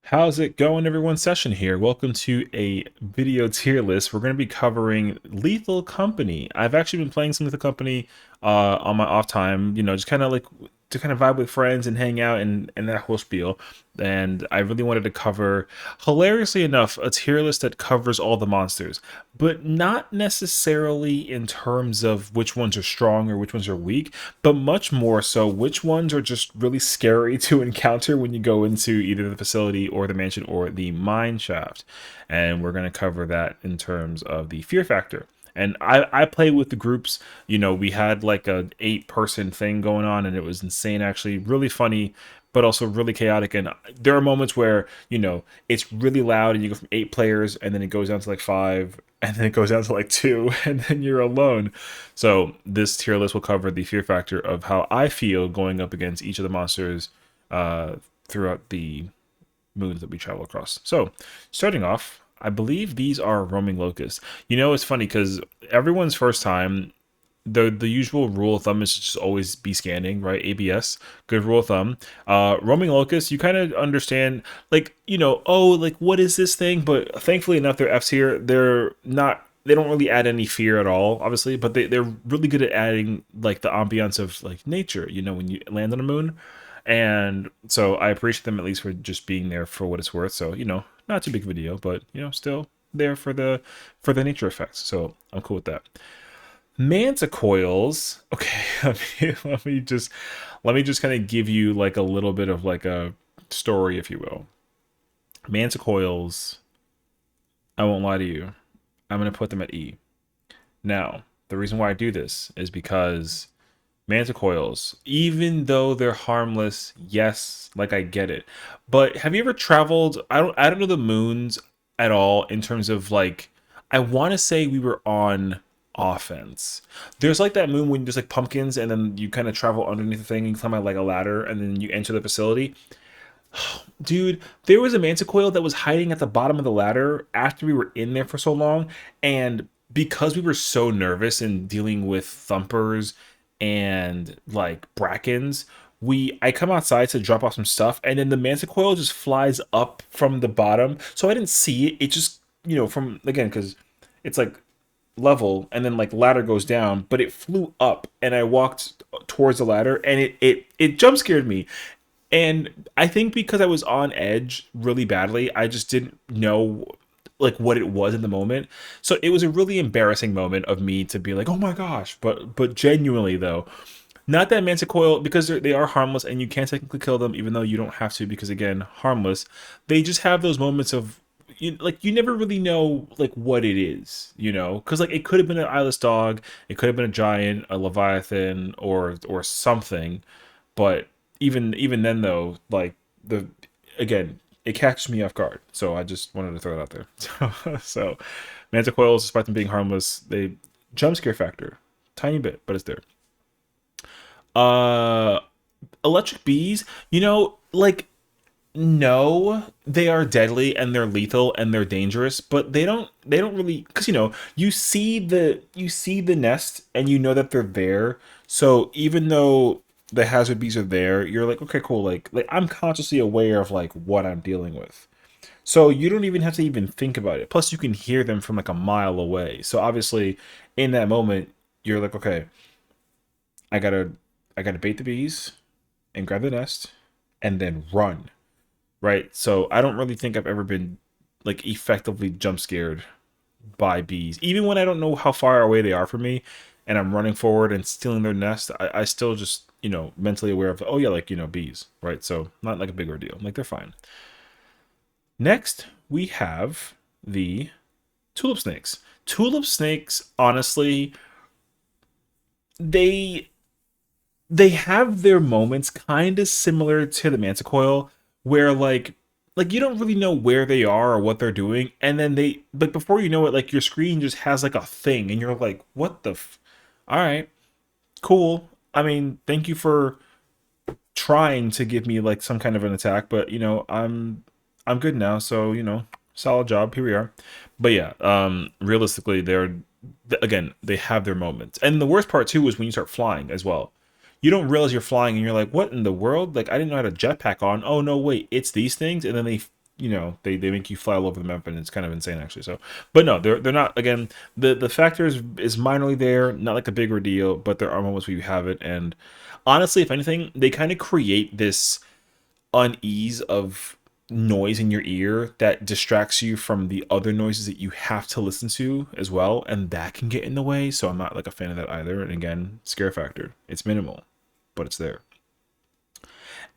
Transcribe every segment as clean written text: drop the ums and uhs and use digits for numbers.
How's it going, everyone? Session here. Welcome to a video tier list. We're going to be covering Lethal Company. I've actually been playing some Lethal Company on my off time, just kind of like to kind of vibe with friends and hang out and that whole spiel. And I really wanted to cover, hilariously enough, a tier list that covers all the monsters, but not necessarily in terms of which ones are strong or which ones are weak, but much more so which ones are just really scary to encounter when you go into either the facility or the mansion or the mine shaft. And we're going to cover that in terms of the fear factor. And I play with the groups. We had like a 8-person thing going on, and it was insane, actually, really funny, but also really chaotic. And there are moments where, it's really loud and you go from 8 players and then it goes down to like 5 and then it goes down to like 2 and then you're alone. So this tier list will cover the fear factor of how I feel going up against each of the monsters throughout the moons that we travel across. So starting off, I believe these are roaming locusts. It's funny because everyone's first time, the usual rule of thumb is to just always be scanning, right? ABS, good rule of thumb. Roaming locusts, you kind of understand, like, oh, like, what is this thing? But thankfully enough, they're F's here. They're not. They don't really add any fear at all, obviously, but they're really good at adding like the ambiance of like nature. When you land on a moon. And so I appreciate them at least for just being there for what it's worth. So, not too big of a deal, but still there for the nature effects. So I'm cool with that. Manticoils. Okay, let me just kind of give you like a little bit of like a story, if you will. Manticoils, I won't lie to you. I'm gonna put them at E. Now, the reason why I do this is because Manticoils, even though they're harmless, yes, like I get it. But have you ever traveled? I don't know the moons at all in terms of like I want to say we were on offense. There's like that moon when there's like pumpkins and then you kind of travel underneath the thing and climb out like a ladder and then you enter the facility. Dude, there was a Manticoil that was hiding at the bottom of the ladder after we were in there for so long, and because we were so nervous and dealing with thumpers and like brackens, I come outside to drop off some stuff, and then the Manticoil just flies up from the bottom. So I didn't see it. It just, from again, because it's like level and then like ladder goes down, but it flew up and I walked towards the ladder and it jump scared me. And I think because I was on edge really badly, I just didn't know like what it was in the moment. So it was a really embarrassing moment of me to be like, "Oh my gosh!" But genuinely though, not that Manticoil, because they are harmless and you can technically kill them even though you don't have to, because again, harmless. They just have those moments of like you never really know like what it is, because like it could have been an eyeless dog, it could have been a giant, a leviathan, or something. But even then though, like the again, it catches me off guard. So I just wanted to throw it out there. So Manticoils, despite them being harmless, they jump scare factor, tiny bit, but it's there. Uh, Electric bees, like no, they are deadly and they're lethal and they're dangerous, but they don't really, because you see the nest and you know that they're there. So even though the hazard bees are there, you're like, okay, cool. Like I'm consciously aware of like what I'm dealing with. So you don't even have to even think about it. Plus you can hear them from like a mile away. So obviously in that moment, you're like, okay, I gotta I gotta bait the bees and grab the nest and then run. Right? So I don't really think I've ever been like effectively jump scared by bees. Even when I don't know how far away they are from me and I'm running forward and stealing their nest, I still just, mentally aware of, oh yeah, like, bees, right? So not like a big ordeal. Like they're fine. Next, we have the tulip snakes. Tulip snakes, honestly, they they have their moments kind of similar to the manticoil where like you don't really know where they are or what they're doing, and then but before you know it, like your screen just has like a thing and you're like, what the all right, cool. I mean, thank you for trying to give me like some kind of an attack, but I'm good now, so solid job, here we are. But yeah, realistically, again, they have their moments. And the worst part too is when you start flying as well. You don't realize you're flying and you're like, what in the world? Like, I didn't know how to jetpack on. Oh no, wait, it's these things. And then they make you fly all over the map, and it's kind of insane actually. So, but no, they're not. Again, the factor is minorly there, not like a bigger deal, but there are moments where you have it. And honestly, if anything, they kind of create this unease of noise in your ear that distracts you from the other noises that you have to listen to as well, and that can get in the way. So I'm not like a fan of that either. And again, scare factor, it's minimal, but it's there.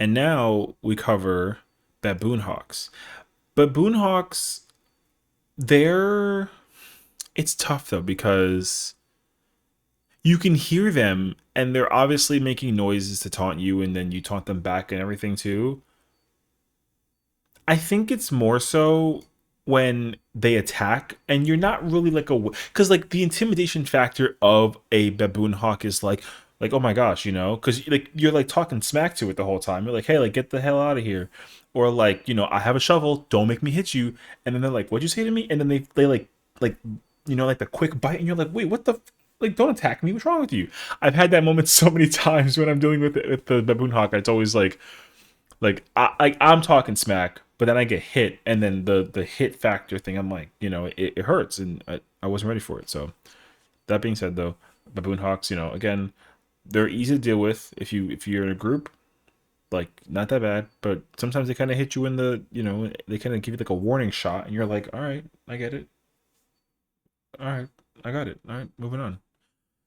And now we cover baboon hawks. Baboon hawks, they're it's tough though because you can hear them and they're obviously making noises to taunt you, and then you taunt them back and everything too. I think it's more so when they attack and you're not really like a because like the intimidation factor of a baboon hawk is like oh my gosh, because like you're like talking smack to it the whole time. You're like, hey, like get the hell out of here, or like I have a shovel, don't make me hit you. And then they're like, what'd you say to me? And then they like like the quick bite, and you're like, wait, what the like, don't attack me, what's wrong with you? I've had that moment so many times when I'm dealing with the baboon hawk. It's always like I'm talking smack, but then I get hit, and then the hit factor thing, I'm like, it hurts, and I wasn't ready for it. So that being said, though, baboon hawks, again, they're easy to deal with if you're in a group, like not that bad. But sometimes they kind of hit you in the, they kind of give you like a warning shot, and you're like, all right, I get it, all right, I got it, all right, moving on.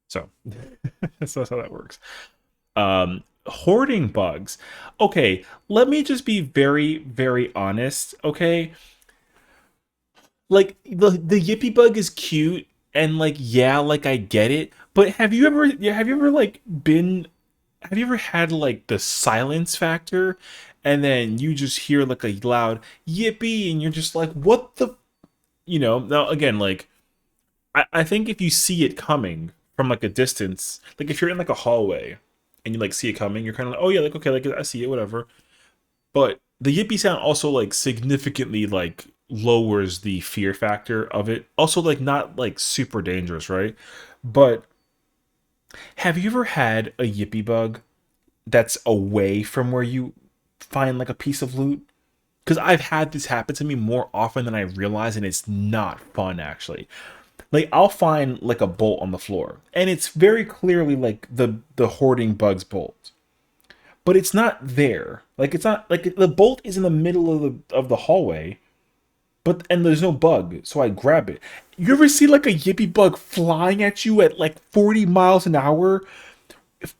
So that's how that works. Hoarding bugs. Okay, let me just be very, very honest. Okay, like the yippy bug is cute, and like yeah, like I get it. But have you ever like been have you ever had like the silence factor, and then you just hear like a loud yippee, and you're just like, what the, now again, like I think if you see it coming from like a distance, like if you're in like a hallway and you like see it coming, you're kind of like, oh yeah, like okay, like I see it, whatever. But the yippee sound also like significantly like lowers the fear factor of it. Also, like not like super dangerous, right? But have you ever had a yippee bug that's away from where you find like a piece of loot? Because I've had this happen to me more often than I realize, and it's not fun actually. Like I'll find like a bolt on the floor, and it's very clearly like the hoarding bugs bolt, but it's not there. Like it's not like the bolt is in the middle of the hallway, but and there's no bug, so I grab it. You ever see like a yippy bug flying at you at like 40 miles an hour,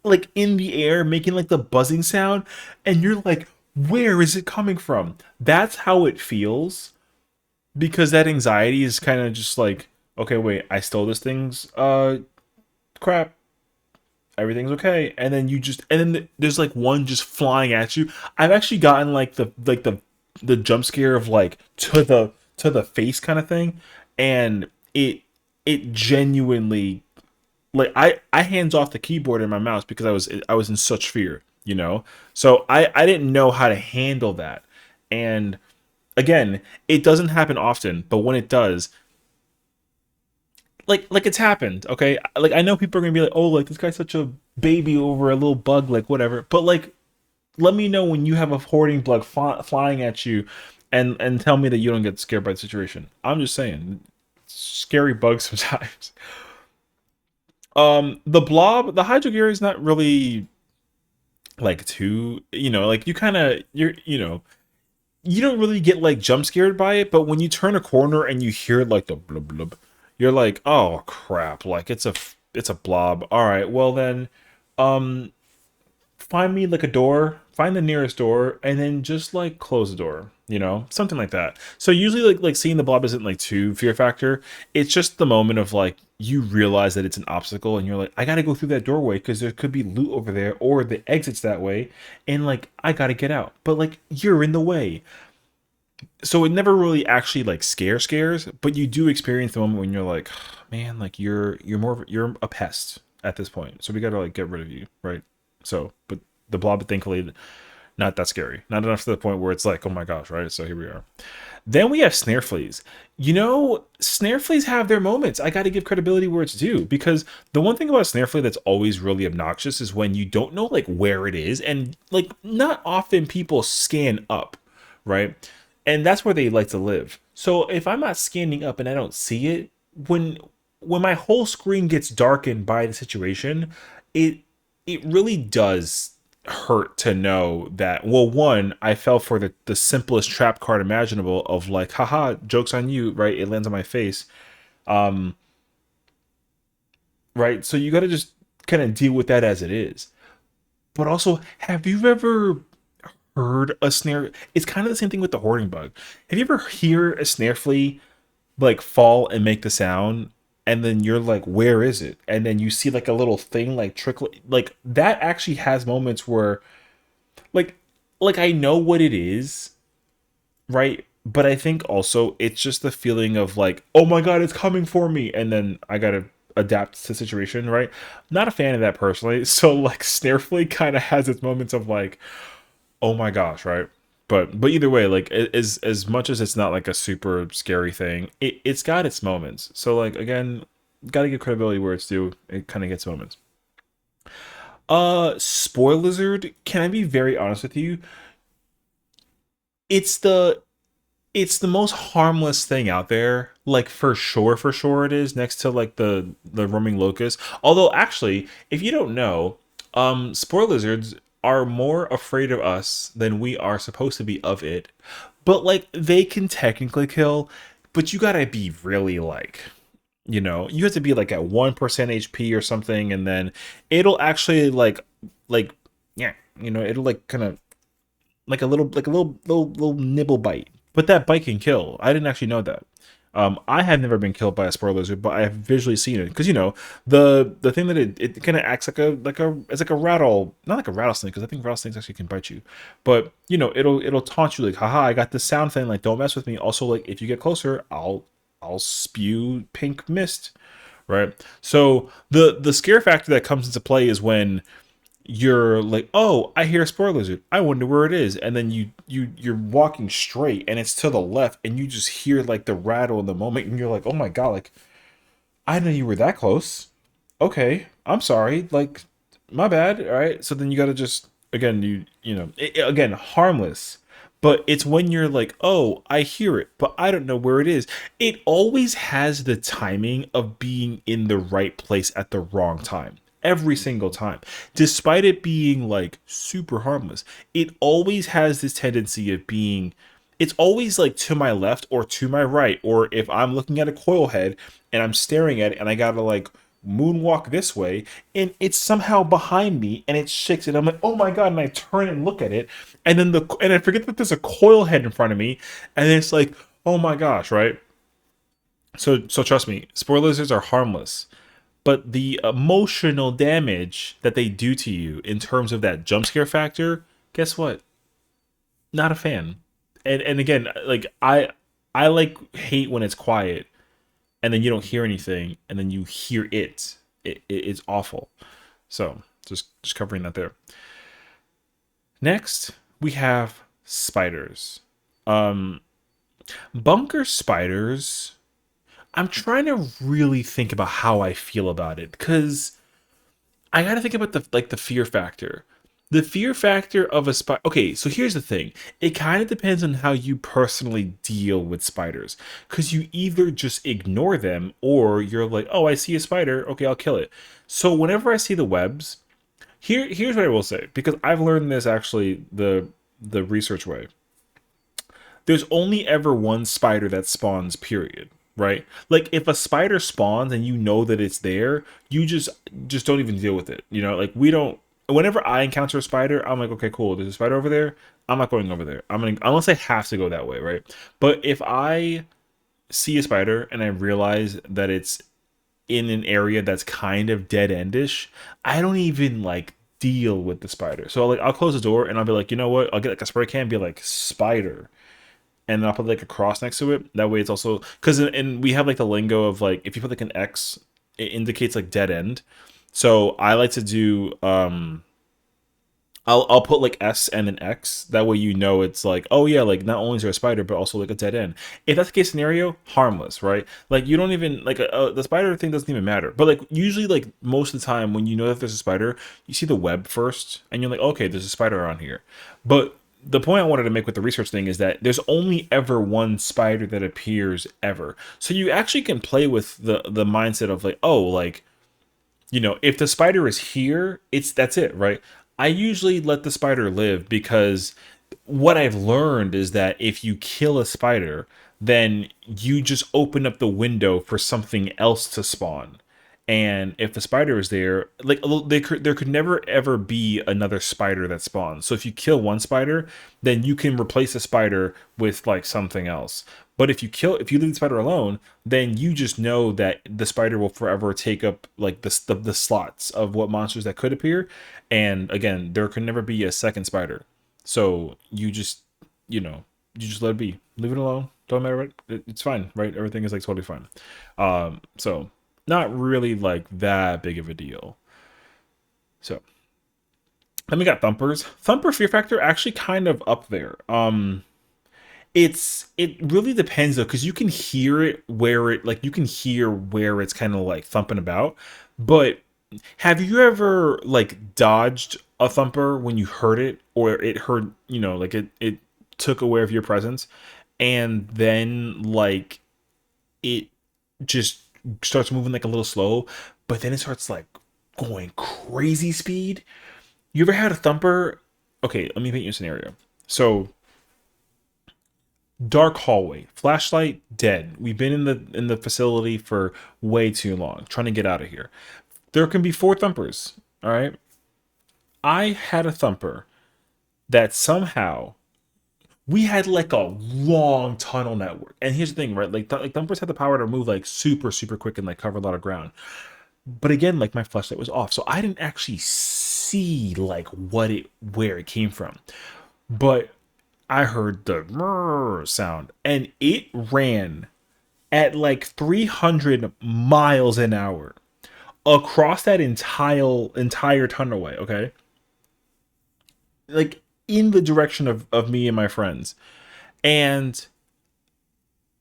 like in the air, making like the buzzing sound, and you're like, where is it coming from? That's how it feels, because that anxiety is kind of just like, okay, wait, I stole this thing's crap, everything's okay, and then there's like one just flying at you. I've actually gotten like the jump scare of like to the face kind of thing, and it genuinely, like I hands off the keyboard and my mouse because I was in such fear. So I didn't know how to handle that. And again, it doesn't happen often, but when it does, like it's happened, okay? Like I know people are gonna be like, oh, like this guy's such a baby over a little bug, like whatever. But like, let me know when you have a hoarding bug flying at you, and tell me that you don't get scared by the situation. I'm just saying, scary bugs sometimes. The blob, the hydrogear is not really like too, like you kind of you don't really get like jump scared by it, but when you turn a corner and you hear like the blub blub, you're like, oh crap, like it's a blob. All right, well then, um, find me like a door, find the nearest door, and then just like close the door. Something like that. So usually like seeing the blob isn't like too fear factor. It's just the moment of like you realize that it's an obstacle, and you're like, I gotta go through that doorway because there could be loot over there, or the exit's that way, and like I gotta get out. But like you're in the way. So it never really actually like scares, but you do experience the moment when you're like, man, like you're a pest at this point. So we gotta like get rid of you, right? So, but the blob, thankfully, not that scary. Not enough to the point where it's like, oh my gosh, right? So here we are. Then we have snare fleas. Snare fleas have their moments. I got to give credibility where it's due, because the one thing about snare flea that's always really obnoxious is when you don't know like where it is, and like not often people scan up, right? and that's where they like to live. So if I'm not scanning up and I don't see it, when when my whole screen gets darkened by the situation, it it really does hurt to know that, well, one, I fell for the simplest trap card imaginable of like, haha, joke's on you, right? It lands on my face. Um, right? So you gotta just kind of deal with that as it is. But also, have you ever heard a snare? It's kind of the same thing with the hoarding bug. Have you ever hear a snare flea like fall and make the sound, and then you're like, where is it? And then you see like a little thing like trickle, like that actually has moments where like I know what it is, right? But I think also it's just the feeling of like, oh my god, it's coming for me, and then I gotta adapt to the situation, right? Not a fan of that personally. So like snare flea kind of has its moments of like, oh my gosh, right? But either way, like as much as it's not like a super scary thing, it's got its moments. So like again, gotta give credibility where it's due. It kind of gets moments. Spoil lizard. Can I be very honest with you? It's the it's the most harmless thing out there. Like for sure it is next to like the roaming locust. Although actually, if you don't know, spoor lizards are more afraid of us than we are supposed to be of it. But like they can technically kill, but you gotta be really like, you have to be like at 1% HP or something, and then it'll actually like yeah, it'll like kind of like a little nibble bite. But that bite can kill. I didn't actually know that. I have never been killed by a spoor lizard, but I have visually seen it because the thing that it kind of acts like a it's like a rattle, not like a rattlesnake because I think rattlesnakes actually can bite you, but it'll taunt you like, haha, I got this sound thing, like don't mess with me. Also, like if you get closer, I'll spew pink mist, right? So the scare factor that comes into play is when you're like, oh, I hear a spoor lizard. I wonder where it is. And then you're walking straight and it's to the left and you just hear like the rattle in the moment and you're like, oh my god, like I didn't know you were that close. Okay, I'm sorry. Like my bad. All right. So then you got to just again again harmless. But it's when you're like, oh, I hear it, but I don't know where it is. It always has the timing of being in the right place at the wrong time every single time. Despite it being like super harmless, it always has this tendency of being, it's always like to my left or to my right, or if I'm looking at a coil head and I'm staring at it and I gotta like moonwalk this way and it's somehow behind me and it shakes and I'm like, oh my god, and I turn and look at it and then and I forget that there's a coil head in front of me and it's like, oh my gosh, right? So trust me, spoor lizards are harmless, but the emotional damage that they do to you in terms of that jump scare factor, guess what? Not a fan. And again, like I like hate when it's quiet and then you don't hear anything and then you hear it's awful. So just covering that there. Next we have spiders. Um, bunker spiders. I'm trying to really think about how I feel about it because I gotta think about the fear factor. The fear factor of a spider. Okay, so here's the thing. It kind of depends on how you personally deal with spiders, because you either just ignore them or you're like, oh, I see a spider. Okay, I'll kill it. So whenever I see the webs, here's what I will say, because I've learned this actually the research way. There's only ever one spider that spawns, period, right? Like if a spider spawns and you know that it's there, you just don't even deal with it, like we don't. Whenever I encounter a spider, I'm like, okay, cool, there's a spider over there, I'm not going over there. I'm gonna, unless I have to go that way, right? But if I see a spider and I realize that it's in an area that's kind of dead endish, I don't even like deal with the spider. So like I'll close the door and I'll be like, you know what, I'll get like a spray can and be like spider, and then I'll put like a cross next to it. That way it's also, because and we have like the lingo of like, if you put like an X, it indicates like dead end. So I like to do I'll put like S and an X. That way it's like, oh yeah, like not only is there a spider, but also like a dead end. If that's the case scenario, harmless, right? Like you don't even like the spider thing doesn't even matter. But like usually, like most of the time, when you know that there's a spider, you see the web first, and you're like, okay, there's a spider around here. But the point I wanted to make with the research thing is that there's only ever one spider that appears ever. So you actually can play with the mindset of like, oh, like, if the spider is here, that's it, right? I usually let the spider live because what I've learned is that if you kill a spider, then you just open up the window for something else to spawn. And if the spider is there, like there could never ever be another spider that spawns. So if you kill one spider, then you can replace the spider with like something else. But if you leave the spider alone, then you just know that the spider will forever take up like the slots of what monsters that could appear. And again, there could never be a second spider. So you know, you just let it be, leave it alone. Don't matter it's fine, right? Everything is like totally fine. So not really like that big of a deal. So then we got Thumpers. Thumper fear factor actually kind of up there. It really depends though, because you can hear it where it like you can hear where it's kind of like thumping about. But have you ever like dodged a thumper when you heard it, or it heard, like it took aware of your presence, and then like it just starts moving like a little slow, but then it starts like going crazy speed? You ever had a thumper? Okay, let me paint you a scenario. So dark hallway, flashlight dead. We've been in the facility for way too long, trying to get out of here. There can be four thumpers. All right. I had a thumper that somehow we had like a long tunnel network. And here's the thing, right? Like thumpers had the power to move like super, super quick and like cover a lot of ground. But again, like my flashlight was off, so I didn't actually see like where it came from. But I heard the sound, and it ran at like 300 miles an hour across that entire tunnelway. Okay, like in the direction of me and my friends, and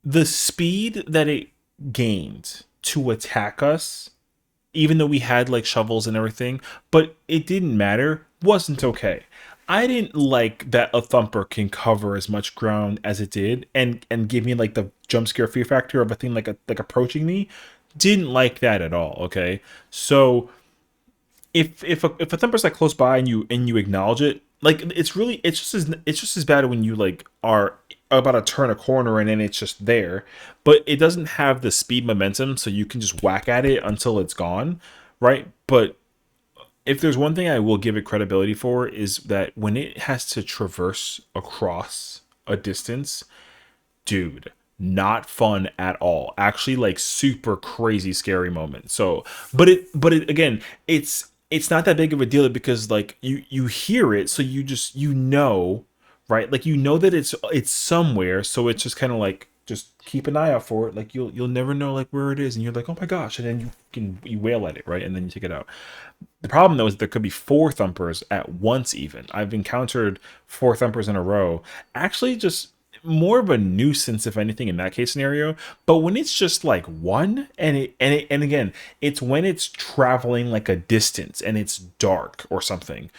the speed that it gained to attack us, even though we had like shovels and everything, but it didn't matter, wasn't okay. I didn't like that a thumper can cover as much ground as it did and give me like the jump scare fear factor of a thing like approaching me. Didn't like that at all, okay? So if a thumper's like close by and you acknowledge it, like it's just as bad when you like are about to turn a corner and then it's just there, but it doesn't have the speed momentum, so you can just whack at it until it's gone, right? But if there's one thing I will give it credibility for, is that when it has to traverse across a distance, dude, not fun at all. Actually, like super crazy scary moment. So, but it again, it's not that big of a deal because like you hear it, so you know, right? Like you know that it's somewhere, so it's just kind of like just keep an eye out for it. Like you'll never know like where it is, and you're like, oh my gosh, and then you wail at it, right? And then you take it out. The problem though is there could be four thumpers at once even. I've encountered four thumpers in a row. Actually just more of a nuisance if anything in that case scenario. But when it's just like one, and again, it's when it's traveling like a distance and it's dark or something.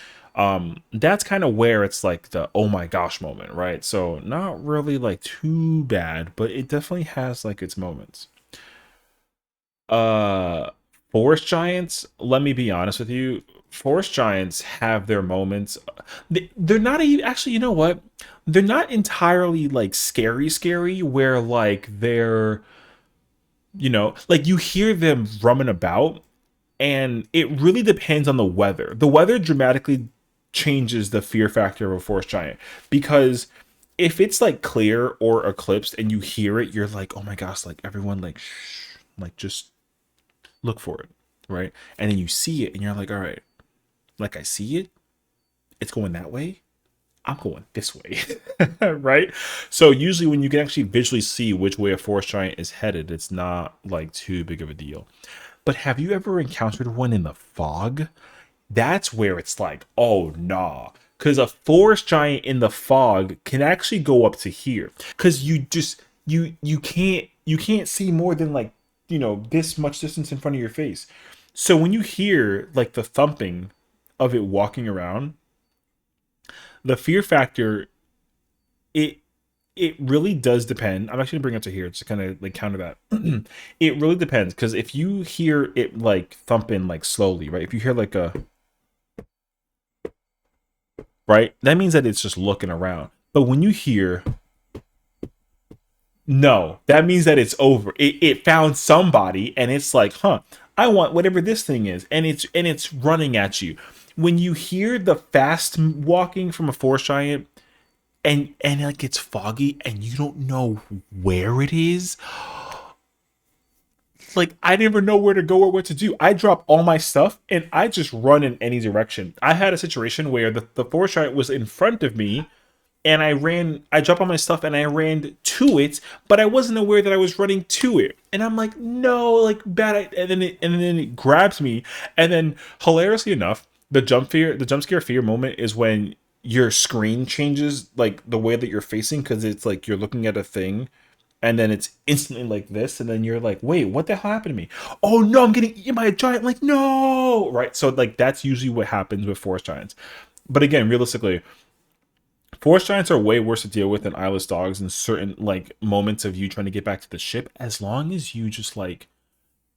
That's kind of where it's like the oh my gosh moment, right? So not really like too bad, but it definitely has like its moments. Uh, Forest giants, let me be honest with you. Forest giants have their moments. They're not even, actually, you know what? They're not entirely like scary, where like they're, like you hear them rumming about, and it really depends on the weather. The weather dramatically changes the fear factor of a forest giant, because if it's like clear or eclipsed and you hear it, you're like, oh my gosh, like everyone, like, shh, like just look for it, right? And then you see it and you're like, all right, like I see it, it's going that way, I'm going this way. Right? So usually when you can actually visually see which way a forest giant is headed, it's not like too big of a deal. But have you ever encountered one in the fog? That's where it's like, oh nah. Because a forest giant in the fog can actually go up to here. Because you can't see more than like, this much distance in front of your face. So when you hear like the thumping of it walking around, the fear factor it it really does depend. I'm actually gonna bring it to here to kind of like counter that. It really depends because if you hear it like thumping like slowly, right? If you hear like a right, that means that it's just looking around. But when you hear no, that means that it's over. It found somebody and it's like, huh, I want whatever this thing is, and it's running at you. When you hear the fast walking from a forest giant and like it's foggy and you don't know where it is, like I never know where to go or what to do. I drop all my stuff and I just run in any direction. I had a situation where the forest giant was in front of me and I dropped all my stuff and I ran to it, but I wasn't aware that I was running to it. And I'm like, no, like bad. And then it grabs me. And then hilariously enough, the jump scare fear moment is when your screen changes like the way that you're facing because it's like you're looking at a thing and then it's instantly like this and then you're like wait what the hell happened to me, oh no I'm getting eaten by a giant, like no, right? So like that's usually what happens with forest giants. But again, realistically, forest giants are way worse to deal with than eyeless dogs in certain like moments of you trying to get back to the ship, as long as you just like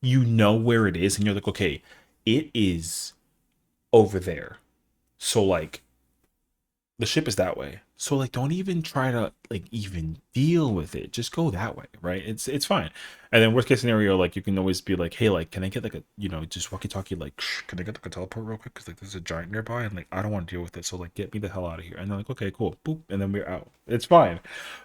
you know where it is and you're like okay it is over there, so like the ship is that way. So like don't even try to like even deal with it. Just go that way, right? It's fine. And then worst case scenario, like you can always be like, hey, like can I get like a just walkie talkie like can I get like a teleport real quick? Because like there's a giant nearby and like I don't want to deal with it. So like get me the hell out of here. And they're like, okay, cool. Boop. And then we're out. It's fine.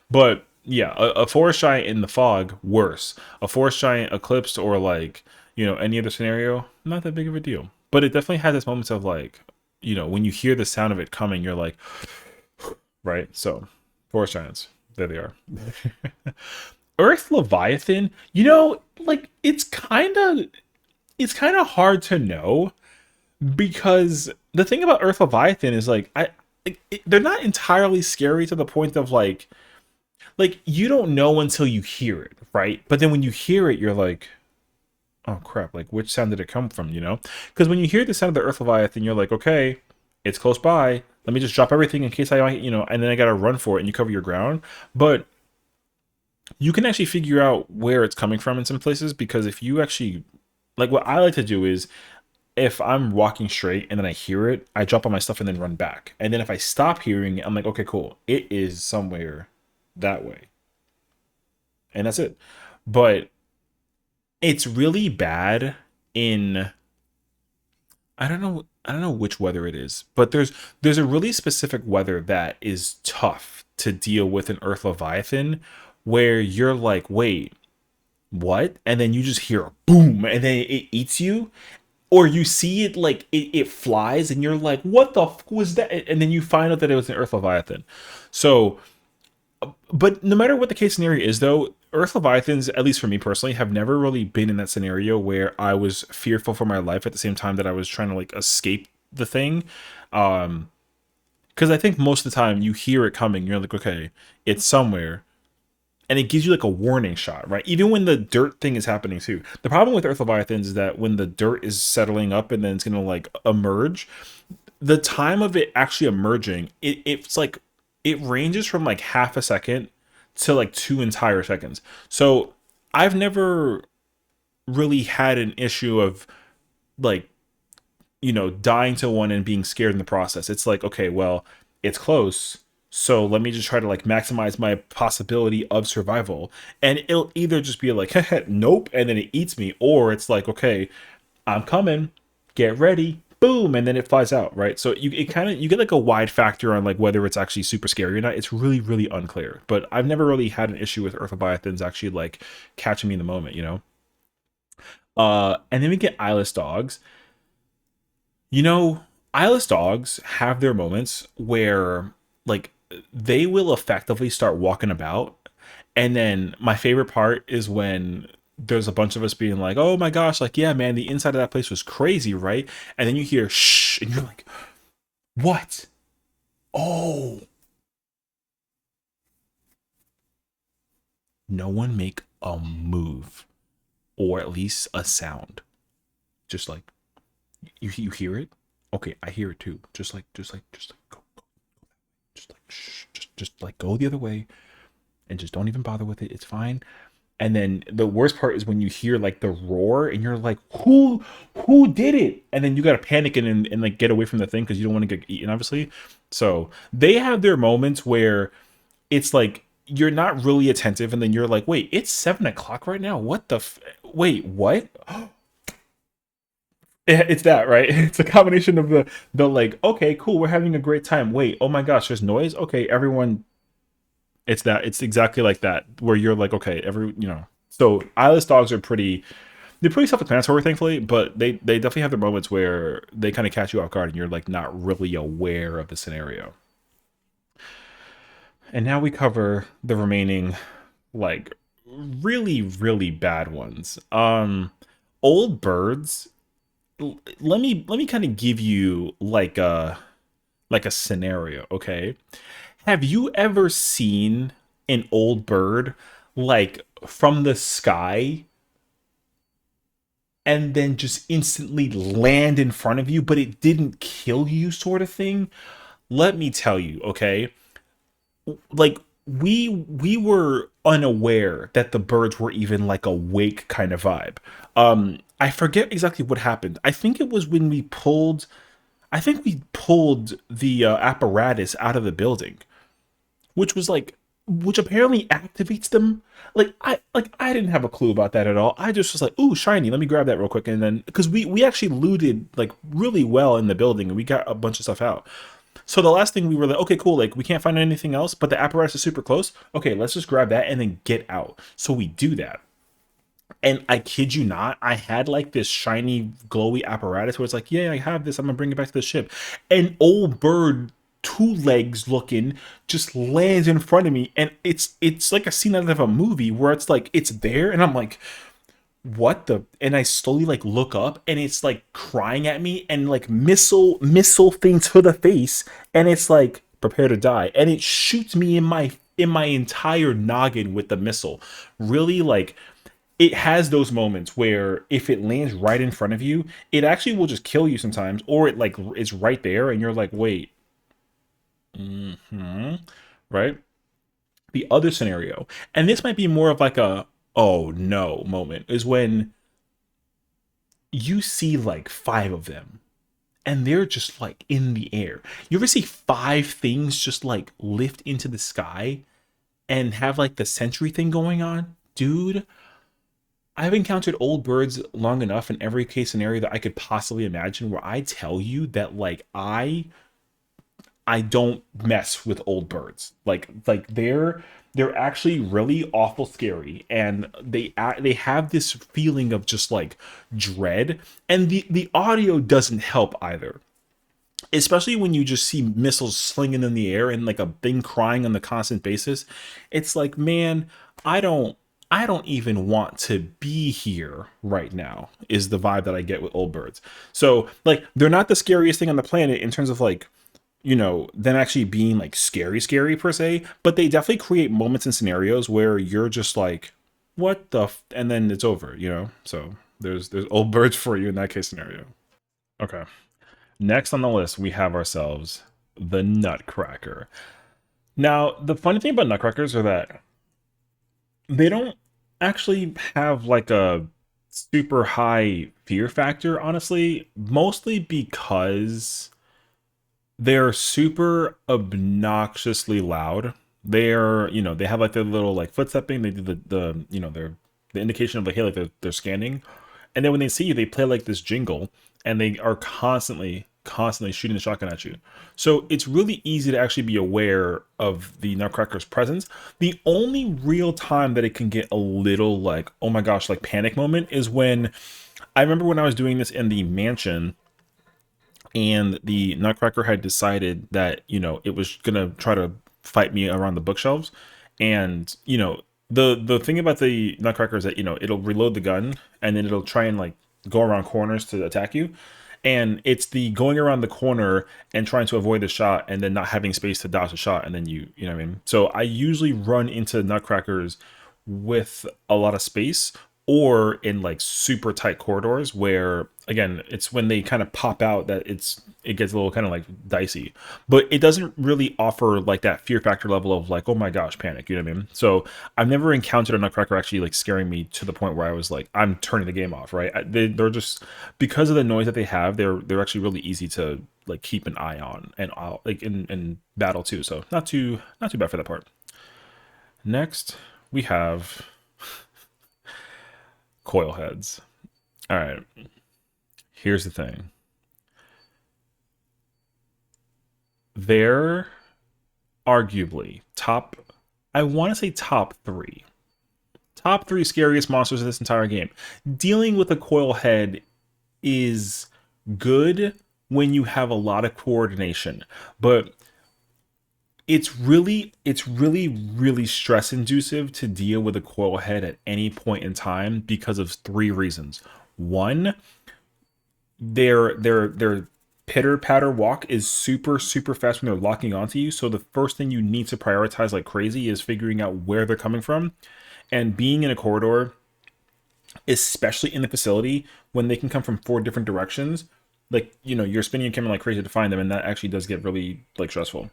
But yeah, a forest giant in the fog, worse. A forest giant eclipsed or like, any other scenario, not that big of a deal. But it definitely has its moments of like, when you hear the sound of it coming, you're like, right? So, forest giants, there they are. Earth Leviathan, like it's kind of hard to know because the thing about Earth Leviathan is like they're not entirely scary to the point of like you don't know until you hear it, right? But then when you hear it, you're like, oh crap, like which sound did it come from, Because when you hear the sound of the Earth Leviathan, you're like, okay, it's close by. Let me just drop everything in case and then I gotta run for it and you cover your ground. But you can actually figure out where it's coming from in some places because if you actually, like what I like to do is if I'm walking straight and then I hear it, I drop all my stuff and then run back. And then if I stop hearing it, I'm like, okay, cool. It is somewhere that way. And that's it. But it's really bad in I don't know which weather it is, but there's a really specific weather that is tough to deal with an Earth Leviathan where you're like, wait, what? And then you just hear a boom and then it eats you. Or you see it like it flies and you're like, what the fuck was that? And then you find out that it was an Earth Leviathan. So but no matter what the case scenario is, though, Earth Leviathans, at least for me personally, have never really been in that scenario where I was fearful for my life at the same time that I was trying to like escape the thing. Because I think most of the time you hear it coming, you're like, okay, it's somewhere. And it gives you like a warning shot, right? Even when the dirt thing is happening too. The problem with Earth Leviathans is that when the dirt is settling up and then it's going to like emerge, the time of it actually emerging, it's like it ranges from like half a second to like 2 entire seconds. So I've never really had an issue of like dying to one and being scared in the process. It's like okay, well, it's close, so let me just try to like maximize my possibility of survival, and it'll either just be like nope and then it eats me, or it's like okay, I'm coming, get ready, boom, and then it flies out, right? So you get like a wide factor on like whether it's actually super scary or not. It's really, really unclear. But I've never really had an issue with Earth Leviathans actually like catching me in the moment. And then we get eyeless dogs. You know, eyeless dogs have their moments where like they will effectively start walking about. And then my favorite part is when there's a bunch of us being like, "Oh my gosh, like yeah, man, the inside of that place was crazy, right?" And then you hear shh and you're like, "What? Oh, no one make a move or at least a sound. Just like you hear it? Okay, I hear it too. Just like go, just like shh, just like go the other way and just don't even bother with it. It's fine. And then the worst part is when you hear like the roar and you're like, who did it? And then you gotta panic and like get away from the thing because you don't want to get eaten, obviously. So they have their moments where it's like you're not really attentive, and then you're like, wait, it's 7 o'clock right now. What the wait, what? It's that, right? It's a combination of the like, okay, cool, we're having a great time. Wait, oh my gosh, there's noise. Okay, everyone, it's that. It's exactly like that where you're like, okay, So eyeless dogs are they're pretty self-explanatory, thankfully, but they definitely have their moments where they kind of catch you off guard and you're like not really aware of the scenario. And now we cover the remaining like really really bad ones. Old birds. Let me kind of give you like a scenario, okay? Have you ever seen an old bird like from the sky and then just instantly land in front of you, but it didn't kill you, sort of thing? Let me tell you, okay? Like we were unaware that the birds were even like awake kind of vibe. I forget exactly what happened. I think we pulled the apparatus out of the building, which was like, which apparently activates them. I didn't have a clue about that at all. I just was like, ooh, shiny, let me grab that real quick. And then because we actually looted like really well in the building and we got a bunch of stuff out. So the last thing we were like, okay, cool, like we can't find anything else, but the apparatus is super close. Okay, let's just grab that and then get out. So we do that. And I kid you not, I had like this shiny, glowy apparatus where it's like, yeah, I have this. I'm gonna bring it back to the ship. An old bird, two legs looking, just lands in front of me, and it's like a scene out of a movie where it's like it's there, and I'm like, what the? And I slowly like look up, and it's like crying at me, and like missile thing to the face, and it's like prepare to die, and it shoots me in my entire noggin with the missile. Really like it has those moments where if it lands right in front of you, it actually will just kill you sometimes, or it like is right there and you're like, wait, right? The other scenario, and this might be more of like a oh no moment, is when you see like five of them and they're just like in the air. You ever see five things just like lift into the sky and have like the sentry thing going on? Dude, I've encountered old birds long enough in every case scenario that I could possibly imagine where I tell you that like I don't mess with old birds. Like they're actually really awful scary, and they have this feeling of just like dread, and the audio doesn't help either, especially when you just see missiles slinging in the air and like a thing crying on the constant basis. It's like, man, i don't I don't even want to be here right now, is the vibe that I get with old birds. So like they're not the scariest thing on the planet in terms of like, them actually being like scary per se, but they definitely create moments and scenarios where you're just like, what the and then it's over. So there's old birds for you in that case scenario. Okay. Next on the list, we have ourselves the Nutcracker. Now, the funny thing about Nutcrackers are that they don't actually have like a super high fear factor, honestly, mostly because they're super obnoxiously loud. They have like their little like footstepping. They do their the indication of like, hey, like they're scanning, and then when they see you, they play like this jingle, and they are constantly shooting the shotgun at you. So it's really easy to actually be aware of the Nutcracker's presence. The only real time that it can get a little like, oh my gosh, like panic moment is when I remember when I was doing this in the mansion and the Nutcracker had decided that it was gonna try to fight me around the bookshelves, and the thing about the Nutcracker is that it'll reload the gun and then it'll try and like go around corners to attack you, and it's the going around the corner and trying to avoid the shot and then not having space to dodge the shot, and then you know what I mean. So I usually run into Nutcrackers with a lot of space, or in like super tight corridors where again it's when they kind of pop out that it gets a little kind of like dicey, but it doesn't really offer like that fear factor level of like, oh my gosh, panic, you know what I mean? So I've never encountered a nutcracker actually like scaring me to the point where I was like, I'm turning the game off, right? They're just, because of the noise that they have, they're actually really easy to like keep an eye on and like in battle too, so not too bad for that part. Next we have coil heads. All right, here's the thing. They're arguably top, I want to say top three. Top three scariest monsters of this entire game. Dealing with a coil head is good when you have a lot of coordination, but really stress inducive to deal with a coil head at any point in time because of three reasons. One, their pitter patter walk is super fast when they're locking onto you. So the first thing you need to prioritize like crazy is figuring out where they're coming from, and being in a corridor, especially in the facility when they can come from four different directions. Like you're spinning your camera like crazy to find them, and that actually does get really like stressful.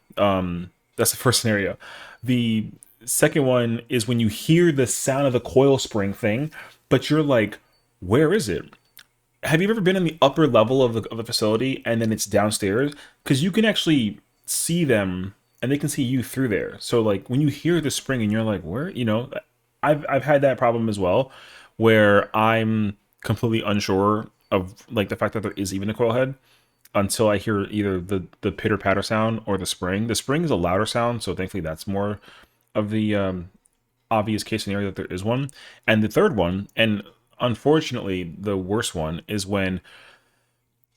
That's the first scenario. The second one is when you hear the sound of the coil spring thing, but you're like, where is it? Have you ever been in the upper level of the facility and then it's downstairs? Because you can actually see them and they can see you through there. So like when you hear the spring and you're like, where, I've had that problem as well, where I'm completely unsure of like the fact that there is even a coil head until I hear either the pitter patter sound or the spring. The spring is a louder sound, so thankfully that's more of the obvious case scenario that there is one. And the third one, and unfortunately the worst one, is when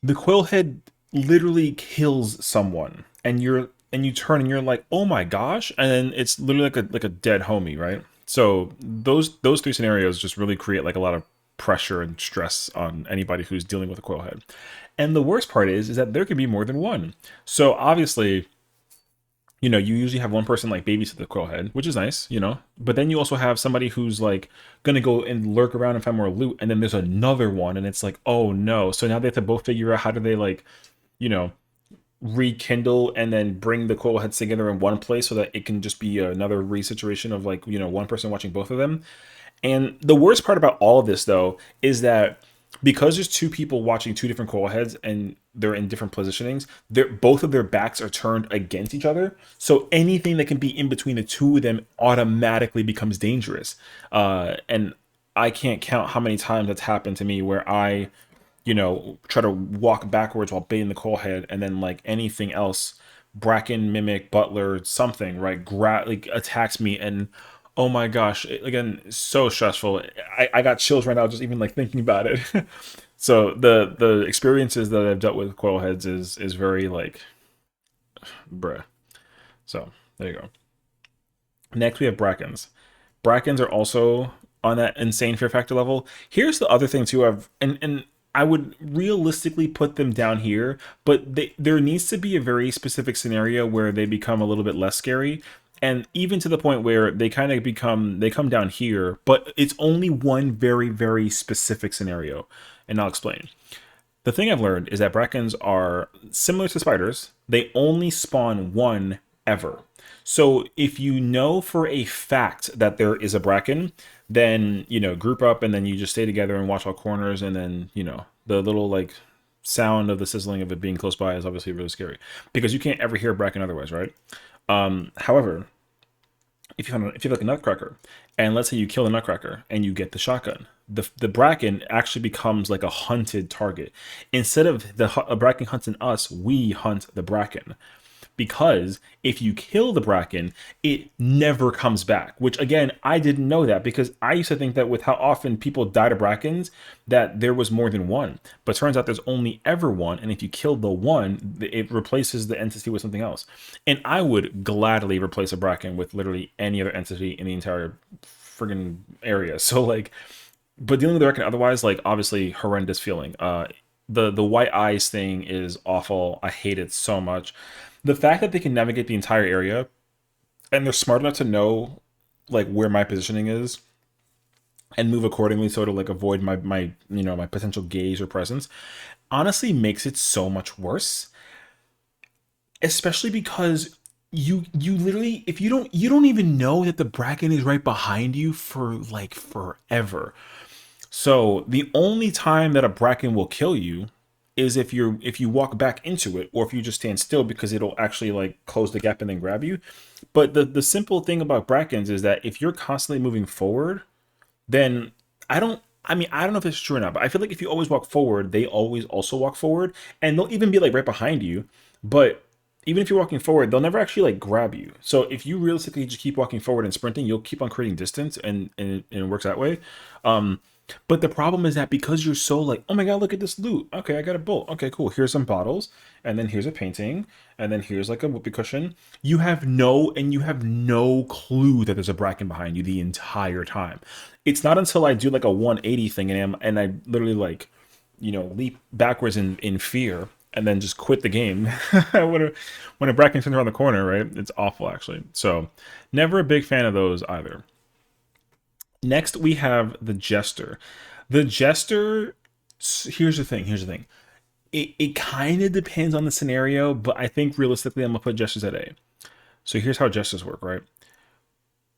the coil head literally kills someone, and you turn and you're like, oh my gosh, and then it's literally like a dead homie, right? So those three scenarios just really create like a lot of pressure and stress on anybody who's dealing with a coil head. And the worst part is that there can be more than one. So obviously, you usually have one person like babysit the coil head, which is nice, but then you also have somebody who's like gonna go and lurk around and find more loot, and then there's another one, and it's like, oh no. So now they have to both figure out how do they like, you know, rekindle and then bring the coil heads together in one place so that it can just be another re-situation of like, one person watching both of them. And the worst part about all of this, though, is that because there's two people watching two different coil heads and they're in different positionings, both of their backs are turned against each other. So anything that can be in between the two of them automatically becomes dangerous. And I can't count how many times that's happened to me where I, try to walk backwards while baiting the coil head, and then like anything else, Bracken, Mimic, Butler, something, right, like attacks me, and oh my gosh, again, so stressful. I got chills right now just even like thinking about it. So the experiences that I've dealt with coil heads is very like bruh. So there you go. Next we have Brackens. Brackens are also on that insane fear factor level. Here's the other thing too. And I would realistically put them down here, but there needs to be a very specific scenario where they become a little bit less scary, and even to the point where they come down here, but it's only one very specific scenario, and I'll explain. The thing I've learned is that Brackens are similar to spiders. They only spawn one ever. So if you know for a fact that there is a Bracken, then group up and then you just stay together and watch all corners, and then the little like sound of the sizzling of it being close by is obviously really scary because you can't ever hear Bracken otherwise, right? However, if you have like a nutcracker, and let's say you kill the nutcracker and you get the shotgun, the bracken actually becomes like a hunted target. Instead of the bracken hunting us, we hunt the bracken, because if you kill the bracken, it never comes back. Which again, I didn't know that, because I used to think that with how often people die to brackens, that there was more than one. But turns out there's only ever one, and if you kill the one, it replaces the entity with something else. And I would gladly replace a bracken with literally any other entity in the entire friggin' area. So like, but dealing with the bracken otherwise, like obviously horrendous feeling. The white eyes thing is awful. I hate it so much. The fact that they can navigate the entire area and they're smart enough to know like where my positioning is and move accordingly so to like avoid my my potential gaze or presence, honestly makes it so much worse, especially because you literally, if you don't even know that the bracken is right behind you for like forever. So the only time that a bracken will kill you is if you walk back into it, or if you just stand still, because it'll actually like close the gap and then grab you. But the simple thing about brackens is that if you're constantly moving forward, then I don't know if it's true or not, but I feel like if you always walk forward, they always also walk forward, and they'll even be like right behind you. But even if you're walking forward, they'll never actually like grab you. So if you realistically just keep walking forward and sprinting, you'll keep on creating distance, and it works that way. But the problem is that because you're so like, oh my god, look at this loot. Okay, I got a bolt. Okay, cool. Here's some bottles, and then here's a painting, and then here's like a whoopee cushion. You have no clue that there's a bracken behind you the entire time. It's not until I do like a 180 thing, and I literally like, leap backwards in fear, and then just quit the game when a bracken turns around the corner, right? It's awful actually. So never a big fan of those either. Next, we have the Jester. The Jester, here's the thing. Here's the thing. It kind of depends on the scenario, but I think realistically, I'm gonna put Jesters at A. So here's how Jesters work, right?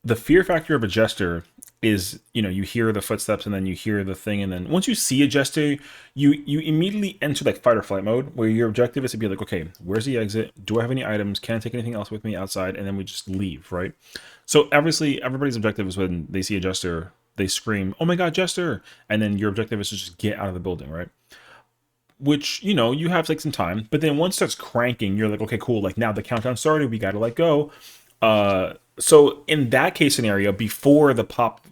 The fear factor of a Jester is, you hear the footsteps, and then you hear the thing, and then once you see a Jester, you immediately enter like fight or flight mode, where your objective is to be like, okay, where's the exit? Do I have any items? Can I take anything else with me outside? And then we just leave, right? So obviously, everybody's objective is when they see a Jester, they scream, "Oh my God, Jester!" And then your objective is to just get out of the building, right? Which, you have like some time, but then once it starts cranking, you're like, okay, cool. Like now the countdown started, we gotta let go. So in that case scenario, before the pop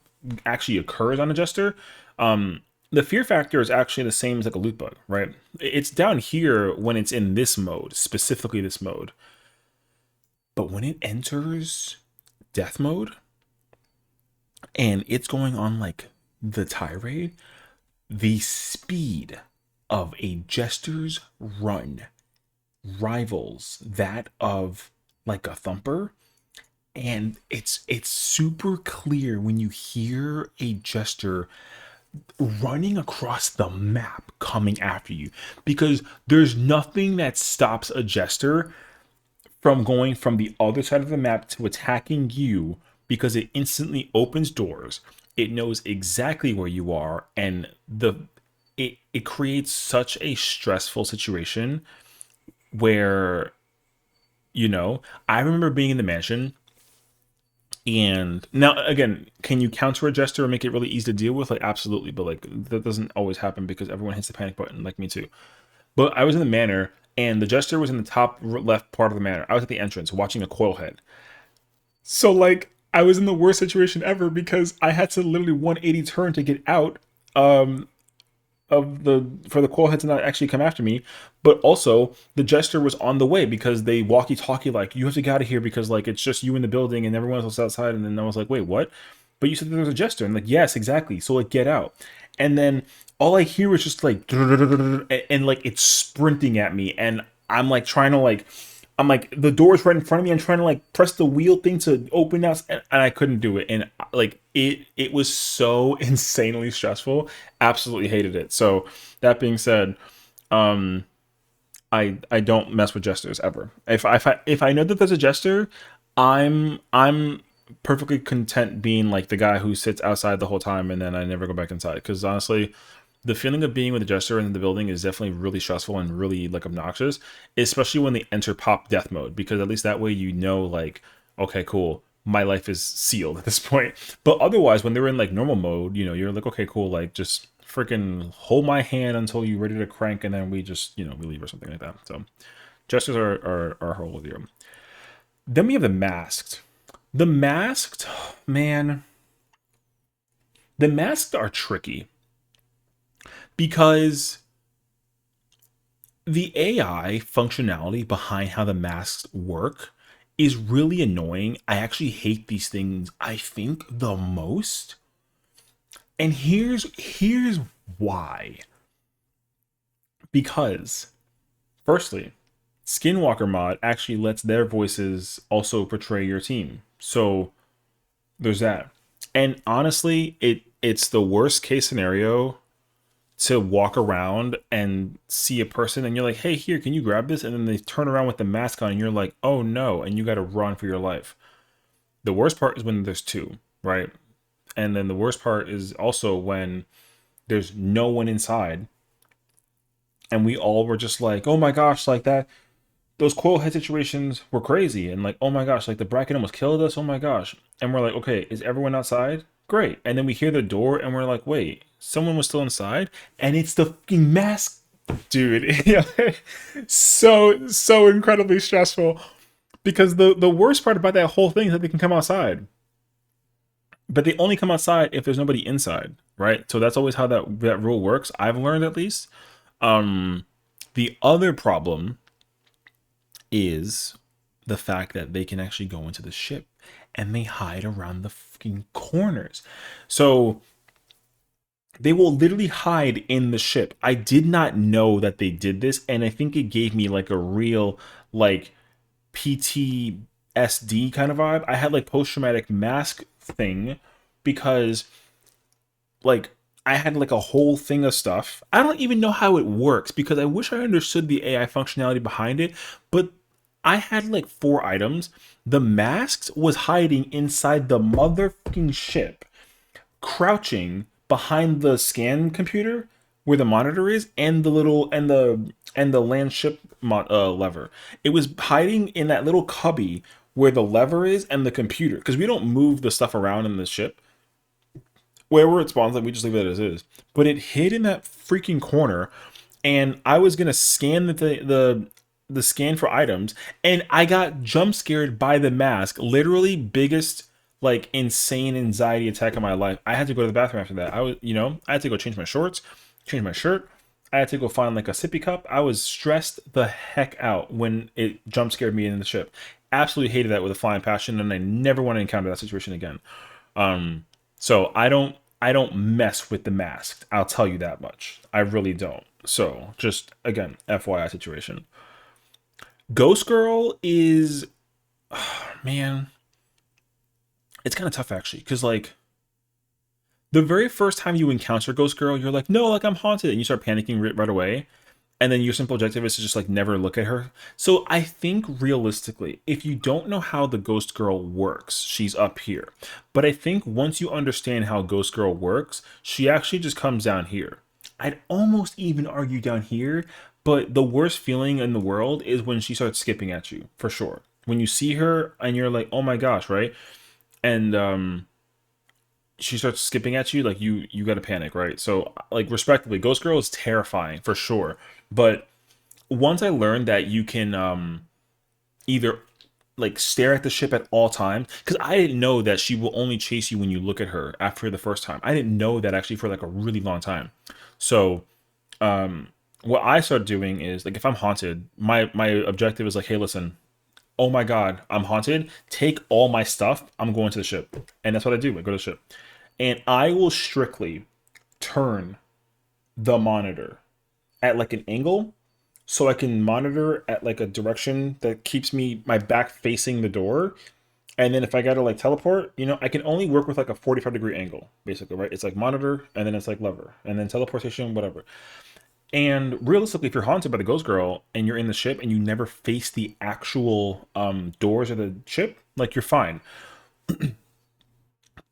actually occurs on a Jester, the fear factor is actually the same as like a loot bug, right? It's down here when it's in this mode, specifically this mode. But when it enters death mode and it's going on like the tirade, the speed of a Jester's run rivals that of like a thumper. And it's super clear when you hear a Jester running across the map coming after you, because there's nothing that stops a Jester from going from the other side of the map to attacking you, because it instantly opens doors. It knows exactly where you are, and it creates such a stressful situation where, I remember being in the mansion. And now, again, can you counter a Jester and make it really easy to deal with? Like, absolutely, but like that doesn't always happen because everyone hits the panic button, like me too. But I was in the manor, and the Jester was in the top left part of the manor. I was at the entrance watching a coil head. So like, I was in the worst situation ever because I had to literally 180 turn to get out. Of the For the coil head to not actually come after me, but also the Jester was on the way because they walkie talkie like, you have to get out of here because like it's just you in the building and everyone else outside. And then I was like, wait, what? But you said there was a Jester, and like, yes, exactly, so like get out. And then all I hear is just like and like it's sprinting at me, and I'm like trying to like, I'm like, the door's right in front of me. I'm trying to like press the wheel thing to open us, and I couldn't do it. And like it was so insanely stressful. Absolutely hated it. So that being said, um, I don't mess with Jesters ever. If I know that there's a Jester, I'm perfectly content being like the guy who sits outside the whole time, and then I never go back inside, because honestly, the feeling of being with a Jester in the building is definitely really stressful and really like obnoxious, especially when they enter pop death mode, because at least that way like, okay, cool, my life is sealed at this point. But otherwise, when they're in like normal mode, you're like, okay, cool, like just freaking hold my hand until you're ready to crank, and then we just we leave or something like that. So Jesters are a whole deal. Then we have the masked. The masked, man, the masked are tricky because the AI functionality behind how the masks work is really annoying. I actually hate these things, I think, the most. And here's why. Because firstly, Skinwalker mod actually lets their voices also portray your team. So there's that. And honestly, it's the worst case scenario to walk around and see a person and you're like, hey, here, can you grab this? And then they turn around with the mask on and you're like, oh no, and you got to run for your life. The worst part is when there's two, right? And then the worst part is also when there's no one inside and we all were just like, oh my gosh, like that. Those coil head situations were crazy. And like, oh my gosh, like the bracket almost killed us. Oh my gosh. And we're like, okay, is everyone outside? Great. And then we hear the door and we're like, wait, someone was still inside? And it's the fucking mask. Dude, yeah, so incredibly stressful because the worst part about that whole thing is that they can come outside, but they only come outside if there's nobody inside, right? So that's always how that rule works. I've learned at least. Um, the other problem is the fact that they can actually go into the ship and they hide around the fucking corners. So they will literally hide in the ship. I did not know that they did this, and I think it gave me like a real like PTSD kind of vibe. I had like post traumatic mask thing because like I had like a whole thing of stuff. I don't even know how it works because I wish I understood the AI functionality behind it, but I had like four items. The masks was hiding inside the motherfucking ship, crouching behind the scan computer where the monitor is and the little and the land ship lever. It was hiding in that little cubby where the lever is and the computer because we don't move the stuff around in the ship. Wherever it spawns, like we just leave it as is. But it hid in that freaking corner, and I was gonna scan the scan for items, and I got jump scared by the mask. Literally, biggest like insane anxiety attack of my life. I had to go to the bathroom after that. I had to go change my shorts, change my shirt. I had to go find like a sippy cup. I was stressed the heck out when it jump scared me in the ship. Absolutely hated that with a flying passion, and I never want to encounter that situation again. So I don't mess with the masked. I'll tell you that much. I really don't. So just again, FYI situation. Ghost Girl is man, it's kind of tough actually because like the very first time you encounter Ghost Girl, you're like, no, like I'm haunted, and you start panicking right away. And then your simple objective is to just like never look at her. So I think realistically, if you don't know how the Ghost Girl works, she's up here. But I think once you understand how Ghost Girl works, she actually just comes down here. I'd almost even argue down here, but the worst feeling in the world is when she starts skipping at you, for sure. When you see her and you're like, oh my gosh, right? And she starts skipping at you, like you got to panic, right? So like respectively, Ghost Girl is terrifying for sure. But once I learned that you can either like stare at the ship at all times, because I didn't know that she will only chase you when you look at her after the first time. I didn't know that actually for like a really long time. So what I started doing is like if I'm haunted, my objective is like, hey, listen, oh my god, I'm haunted. Take all my stuff. I'm going to the ship, and that's what I do. I go to the ship, and I will strictly turn the monitor at like an angle so I can monitor at like a direction that keeps me my back facing the door. And then if I gotta like teleport, I can only work with like a 45-degree angle, basically, right? It's like monitor and then it's like lever and then teleportation, whatever. And realistically, if you're haunted by the ghost girl and you're in the ship and you never face the actual doors of the ship, like you're fine.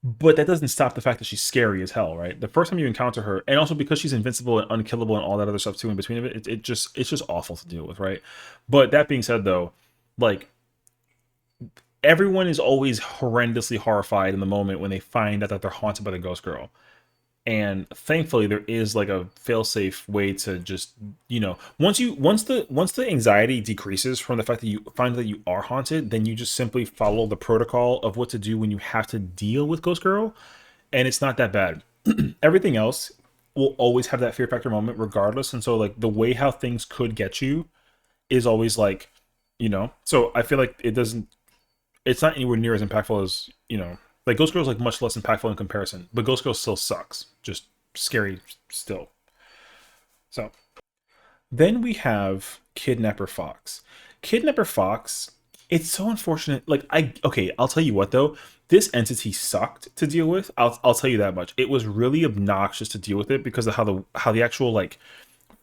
But that doesn't stop the fact that she's scary as hell, right? The first time you encounter her, and also because she's invincible and unkillable and all that other stuff too in between of it, it's just awful to deal with, right? But that being said, though, like everyone is always horrendously horrified in the moment when they find out that they're haunted by the ghost girl. And thankfully there is like a fail-safe way to just once the anxiety decreases from the fact that you find that you are haunted, then you just simply follow the protocol of what to do when you have to deal with ghost girl, and it's not that bad. Everything else will always have that fear factor moment regardless, and so like the way how things could get you is always like, so I feel like it's not anywhere near as impactful as, like Ghost Girl is like much less impactful in comparison, but Ghost Girl still sucks. Just scary still. So then we have Kidnapper Fox. Kidnapper Fox, it's so unfortunate. Like I'll tell you what though, this entity sucked to deal with. I'll tell you that much. It was really obnoxious to deal with it because of how the actual like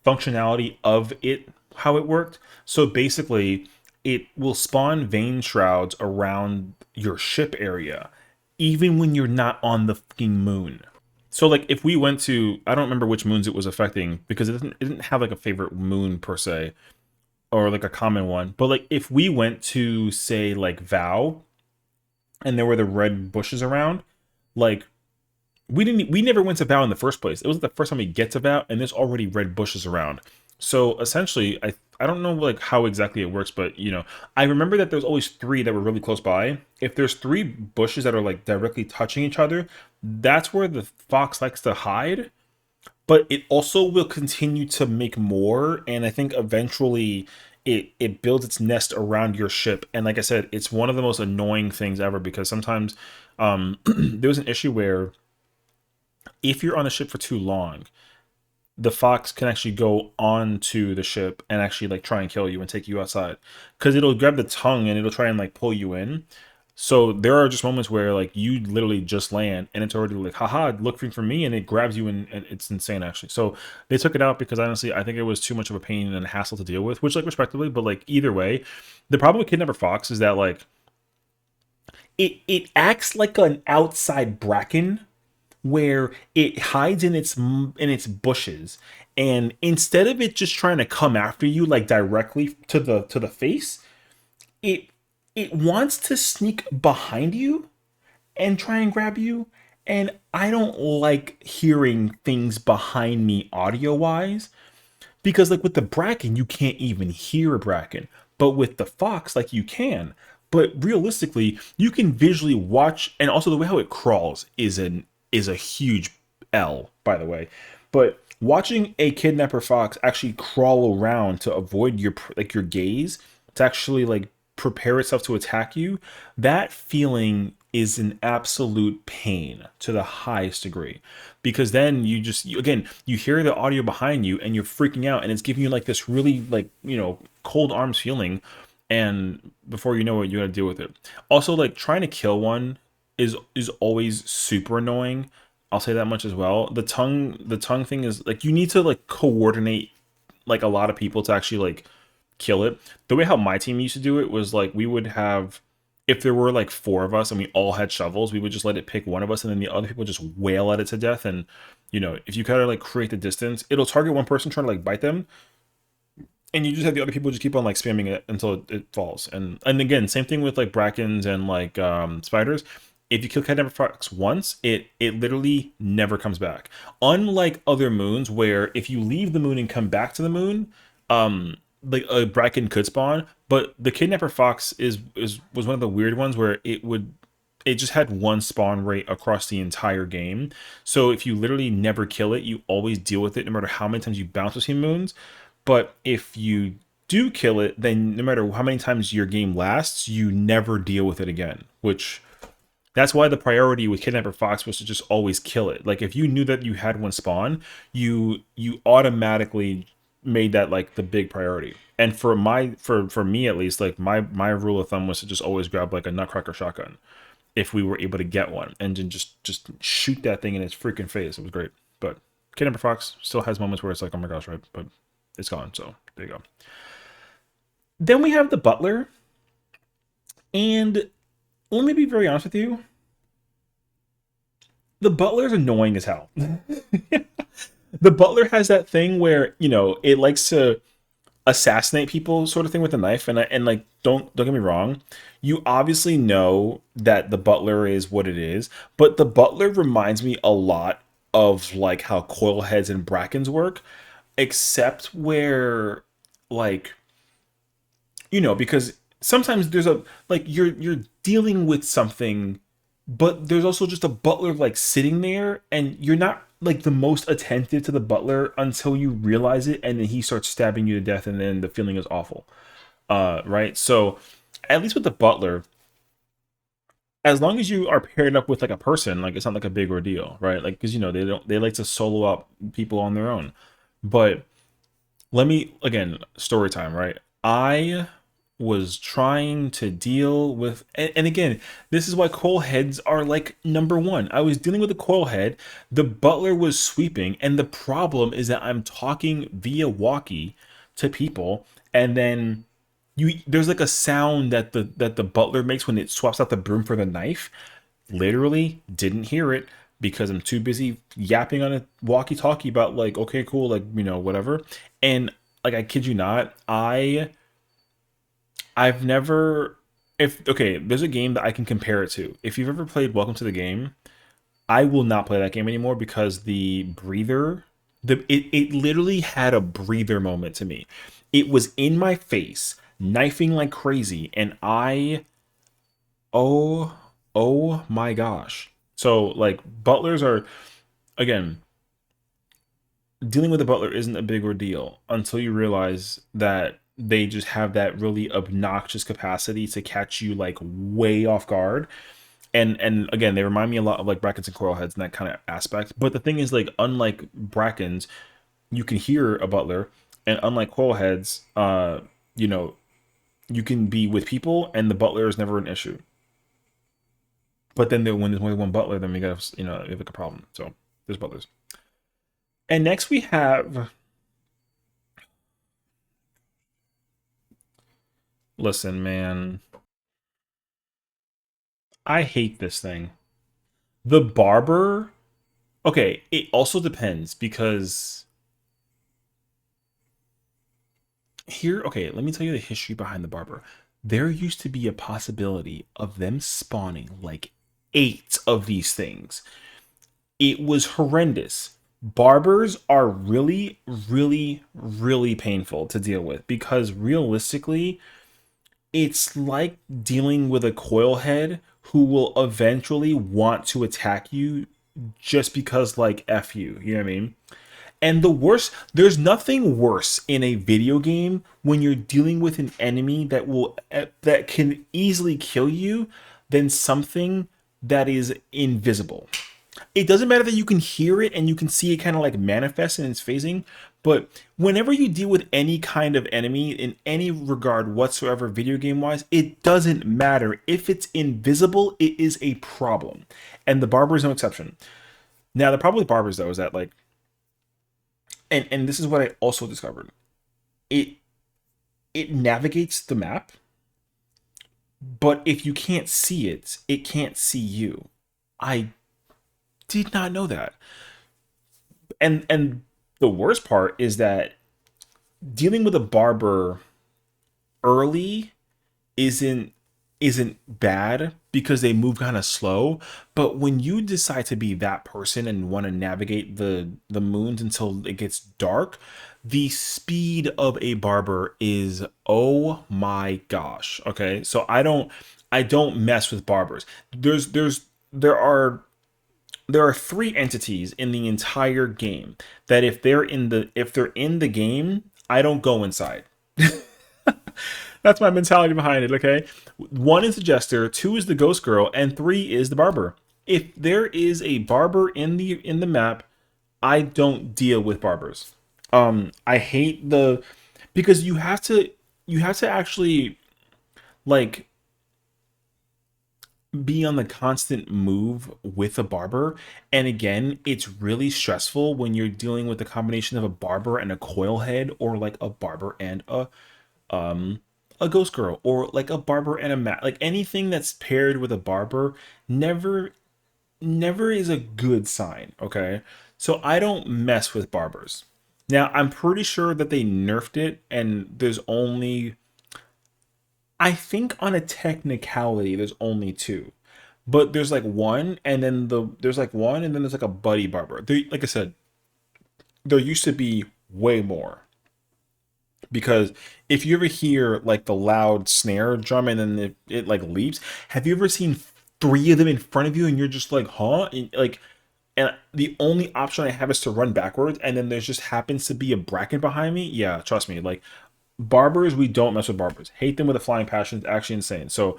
functionality of it, how it worked. So basically, it will spawn vein shrouds around your ship area, even when you're not on the fucking moon. So like if we went to, I don't remember which moons it was affecting because it didn't have like a favorite moon per se or like a common one. But like if we went to say like Vow and there were the red bushes around, like we never went to Vow in the first place. It was the first time we get to Vow, and there's already red bushes around. So essentially, I don't know like how exactly it works, but I remember that there's always three that were really close by. If there's three bushes that are like directly touching each other, that's where the fox likes to hide. But it also will continue to make more, and I think eventually it builds its nest around your ship. And like I said, it's one of the most annoying things ever because sometimes there was an issue where if you're on the ship for too long, the fox can actually go onto the ship and actually like try and kill you and take you outside because it'll grab the tongue and it'll try and like pull you in. So there are just moments where like you literally just land and it's already like, haha, looking for me, and it grabs you, and it's insane actually. So they took it out because honestly, I think it was too much of a pain and a hassle to deal with, which like respectively, but like either way, the problem with Kidnapper Fox is that like it acts like an outside bracken where it hides in its bushes, and instead of it just trying to come after you like directly to the face, it it wants to sneak behind you and try and grab you. And I don't like hearing things behind me audio wise because like with the bracken you can't even hear a bracken, but with the fox like you can. But realistically you can visually watch, and also the way how it crawls is a huge L, by the way. But watching a kidnapper fox actually crawl around to avoid your gaze, to actually like prepare itself to attack you, that feeling is an absolute pain to the highest degree, because then again you hear the audio behind you and you're freaking out, and it's giving you like this really like cold arms feeling, and before you know it you gotta deal with it. Also, like trying to kill one is always super annoying. I'll say that much as well. The tongue thing is like you need to like coordinate like a lot of people to actually like kill it. The way how my team used to do it was like we would have, if there were like four of us and we all had shovels, we would just let it pick one of us and then the other people just wail at it to death. And if you kind of like create the distance, it'll target one person trying to like bite them, and you just have the other people just keep on like spamming it until it falls. And again, same thing with like brackens and like spiders. If you kill Kidnapper Fox once, it literally never comes back. Unlike other moons, where if you leave the moon and come back to the moon, like a bracken could spawn. But the Kidnapper Fox was one of the weird ones where it just had one spawn rate across the entire game. So if you literally never kill it, you always deal with it no matter how many times you bounce between moons. But if you do kill it, then no matter how many times your game lasts, you never deal with it again. Which that's why the priority with Kidnapper Fox was to just always kill it. Like if you knew that you had one spawn, you automatically made that like the big priority. And for me at least, like my rule of thumb was to just always grab like a Nutcracker shotgun if we were able to get one, and then just shoot that thing in its freaking face. It was great. But Kidnapper Fox still has moments where it's like, oh my gosh, right? But it's gone. So there you go. Then we have the Butler, and let me be very honest with you. The Butler's annoying as hell. The Butler has that thing where it likes to assassinate people, sort of thing, with a knife. And like don't get me wrong, you obviously know that the Butler is what it is, but the Butler reminds me a lot of like how coil heads and brackens work, except where like because sometimes there's a like you're dealing with something, but there's also just a Butler like sitting there, and you're not like the most attentive to the Butler until you realize it, and then he starts stabbing you to death, and then the feeling is awful. Right? So at least with the Butler, as long as you are paired up with like a person, like it's not like a big ordeal, right? Like because they like to solo up people on their own. But let me, again, story time, right? I was trying to deal with, and again, this is why coil heads are like number one. I was dealing with a coil head, the butler was sweeping, and the problem is that I'm talking via walkie to people, and then there's like a sound that the butler makes when it swaps out the broom for the knife. Literally didn't hear it because I'm too busy yapping on a walkie-talkie about like, okay, cool, like, whatever. And like, I kid you not, I've never, if okay, there's a game that I can compare it to. If you've ever played Welcome to the Game, I will not play that game anymore because the breather, it literally had a breather moment to me. It was in my face, knifing like crazy, and oh oh my gosh. So like, butlers are, again, dealing with a butler isn't a big ordeal until you realize that they just have that really obnoxious capacity to catch you like way off guard. And again, they remind me a lot of like brackens and coral heads in that kind of aspect. But the thing is, like, unlike brackens, you can hear a butler, and unlike coral heads, you know, you can be with people, and the butler is never an issue. But then when there's only one butler, then we got, you have like a problem. So there's butlers. And next we have, listen, man, I hate this thing. The barber. Okay, it also depends because here, okay, let me tell you the history behind the barber. There used to be a possibility of them spawning like eight of these things. It was horrendous. Barbers are really, really, really painful to deal with because realistically, it's like dealing with a coil head who will eventually want to attack you just because, like, F you. You know what I mean? And the worst, there's nothing worse in a video game when you're dealing with an enemy that can easily kill you than something that is invisible. It doesn't matter that you can hear it and you can see it kind of like manifest in its phasing, but whenever you deal with any kind of enemy in any regard whatsoever, video game wise, it doesn't matter. If it's invisible, it is a problem. And the barber is no exception. Now, the problem with barbers, though, is that, like, and this is what I also discovered. It it navigates the map, but if you can't see it, it can't see you. I did not know that. And the worst part is that dealing with a barber early isn't isn't bad because they move kind of slow, but when you decide to be that person and want to navigate the moons until it gets dark, the speed of a barber is, oh my gosh. Okay, so I don't mess with barbers. There are three entities in the entire game that if they're in the game, I don't go inside. That's my mentality behind it, okay? One is the jester, two is the ghost girl, and three is the barber. If there is a barber in the map, I don't deal with barbers. I hate the because you have to actually, like, be on the constant move with a barber. And again, it's really stressful when you're dealing with the combination of a barber and a coil head, or like a barber and um a ghost girl, or like a barber and a mat. Like, anything that's paired with a barber never never is a good sign, okay? So I don't mess with barbers. Now, I'm pretty sure that they nerfed it, and there's only, I think on a technicality, there's only two. But there's like one, and then there's like one, and then there's like a buddy barber. Like I said, there used to be way more. Because if you ever hear like the loud snare drum and then it like leaps, have you ever seen three of them in front of you and you're just like, huh? And the only option I have is to run backwards, and then there's just happens to be a bracket behind me. Yeah, trust me. Like, barbers, we don't mess with barbers. Hate them with a flying passion. It's actually insane. So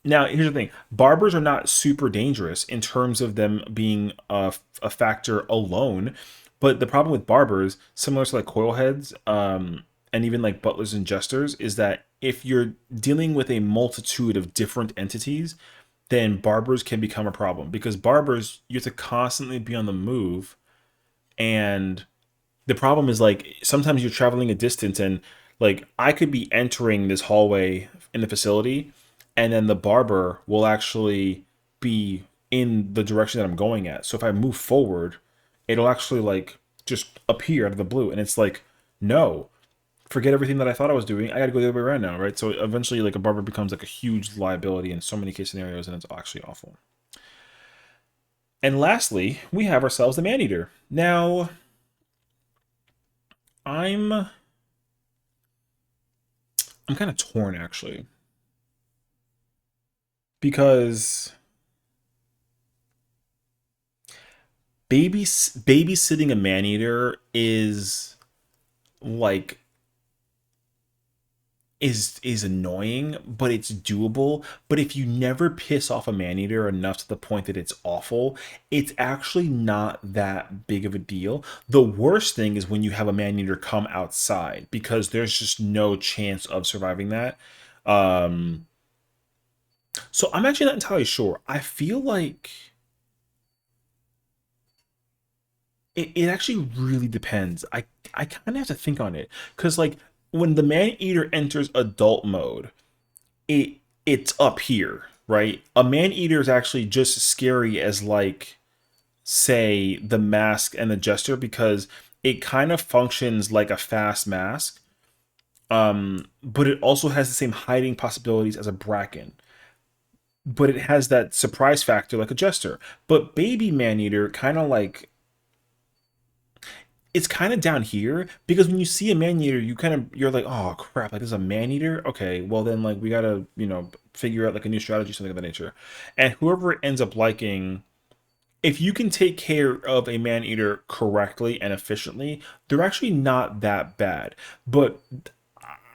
now, here's the thing: barbers are not super dangerous in terms of them being a factor alone. But the problem with barbers, similar to like coil heads, and even like butlers and jesters, is that if you're dealing with a multitude of different entities, then barbers can become a problem because barbers you have to constantly be on the move, and the problem is like sometimes you're traveling a distance, and like I could be entering this hallway in the facility, and then the barber will actually be in the direction that I'm going at. So if I move forward, it'll actually like just appear out of the blue, and it's like, no, forget everything that I thought I was doing. I got to go the other way around now, right? So eventually, like a barber becomes like a huge liability in so many case scenarios, and it's actually awful. And lastly, we have ourselves the man eater. Now, I'm I'm kind of torn actually because babysitting a man eater is like is annoying, but it's doable. But if you never piss off a man eater enough to the point that it's awful, it's actually not that big of a deal. The worst thing is when you have a man eater come outside because there's just no chance of surviving that. Um, so I'm actually not entirely sure. I feel like it actually really depends. I kind of have to think on it because like when the man eater enters adult mode, it it's up here, right? A man eater is actually just as scary as like say the mask and the jester because it kind of functions like a fast mask, but it also has the same hiding possibilities as a bracken. But it has that surprise factor like a jester. But baby man eater kind of like it's kind of down here because when you see a man eater, you're like, oh crap, like there's a man eater. Okay, well then like we gotta figure out like a new strategy, something of that nature. And whoever ends up liking, if you can take care of a man eater correctly and efficiently, they're actually not that bad. But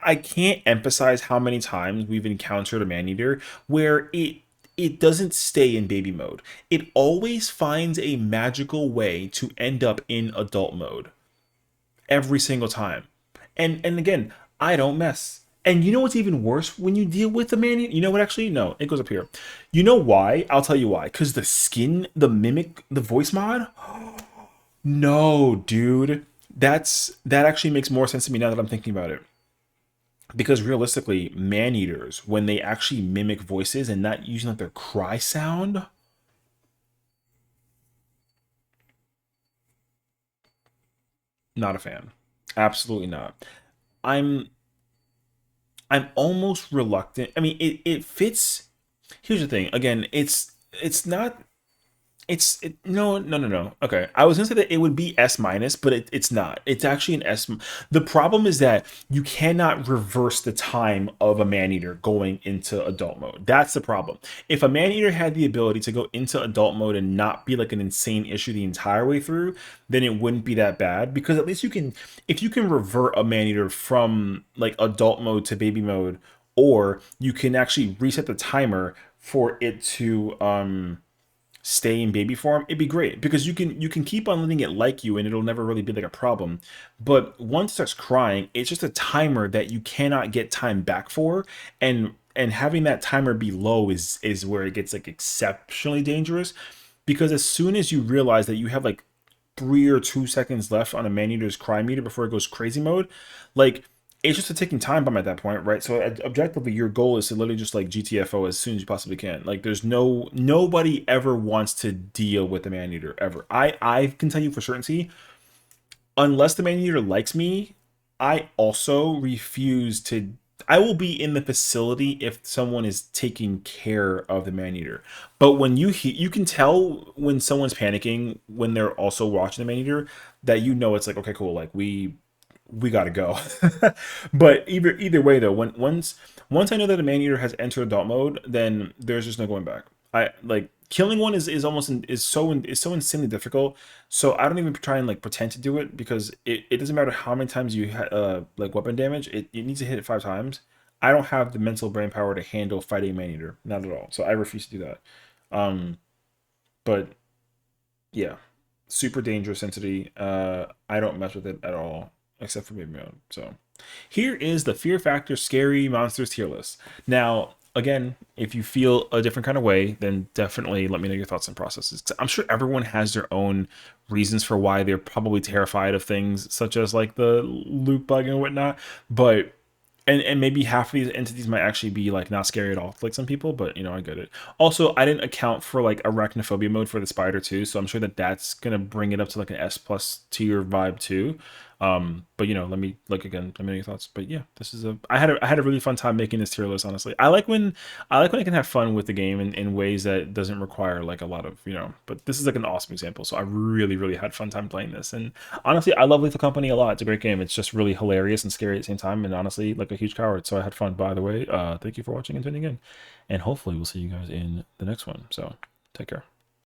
I can't emphasize how many times we've encountered a man eater where it doesn't stay in baby mode. It always finds a magical way to end up in adult mode every single time. And again, I don't mess. And you know what's even worse when you deal with the man? You know what? Actually, no, it goes up here. You know why? I'll tell you why. Because the skin, the mimic, the voice mod. No, dude, that actually makes more sense to me now that I'm thinking about it. Because realistically, man eaters, when they actually mimic voices and not using like their cry sound, not a fan. Absolutely not. I'm I'm almost reluctant. I mean, it fits. Here's the thing. Again, it's not no, no, no, no. Okay, I was gonna say that it would be S minus, but it's not. It's actually an S. The problem is that you cannot reverse the time of a man eater going into adult mode. That's the problem. If a man eater had the ability to go into adult mode and not be like an insane issue the entire way through, then it wouldn't be that bad because at least you can, if you can revert a man eater from like adult mode to baby mode, or you can actually reset the timer for it to stay in baby form, it'd be great because you can keep on letting it like you and it'll never really be like a problem. But once it starts crying, it's just a timer that you cannot get time back for, and having that timer be low is where it gets like exceptionally dangerous because as soon as you realize that you have like 3 or 2 seconds left on a man eater's cry meter before it goes crazy mode, like it's just a ticking time bomb at that point, right? So objectively, your goal is to literally just like GTFO as soon as you possibly can. Like there's nobody ever wants to deal with the man eater ever. I can tell you for certainty, unless the man eater likes me, I also refuse to. I will be in the facility if someone is taking care of the man eater. But when you can tell when someone's panicking when they're also watching the man eater that it's like okay cool like we gotta go. But either way though, once I know that a man eater has entered adult mode, then there's just no going back. I like killing one is almost is so insanely difficult. So I don't even try and like pretend to do it because it doesn't matter how many times you like weapon damage. It needs to hit it 5 times. I don't have the mental brain power to handle fighting a man eater, not at all. So I refuse to do that. Um, but yeah, super dangerous entity. I don't mess with it at all, except for baby mode. So Here is the Fear Factor Scary Monsters tier list. Now, again, if you feel a different kind of way, then definitely let me know your thoughts and processes. I'm sure everyone has their own reasons for why they're probably terrified of things such as like the loot bug and whatnot. But and maybe half of these entities might actually be like not scary at all to like some people, but you know, I get it. Also, I didn't account for like arachnophobia mode for the spider too, so I'm sure that that's gonna bring it up to like an S plus tier vibe too. But you know, let me like again, let me know your thoughts. But yeah, this is a I had a really fun time making this tier list. Honestly, I like when I can have fun with the game in ways that doesn't require like a lot of, you know. But this is like an awesome example. So I really had fun time playing this, and honestly, I love Lethal Company a lot. It's a great game. It's just really hilarious and scary at the same time, and honestly, like a huge coward. So I had fun. By the way, thank you for watching and tuning in, and hopefully we'll see you guys in the next one. So take care.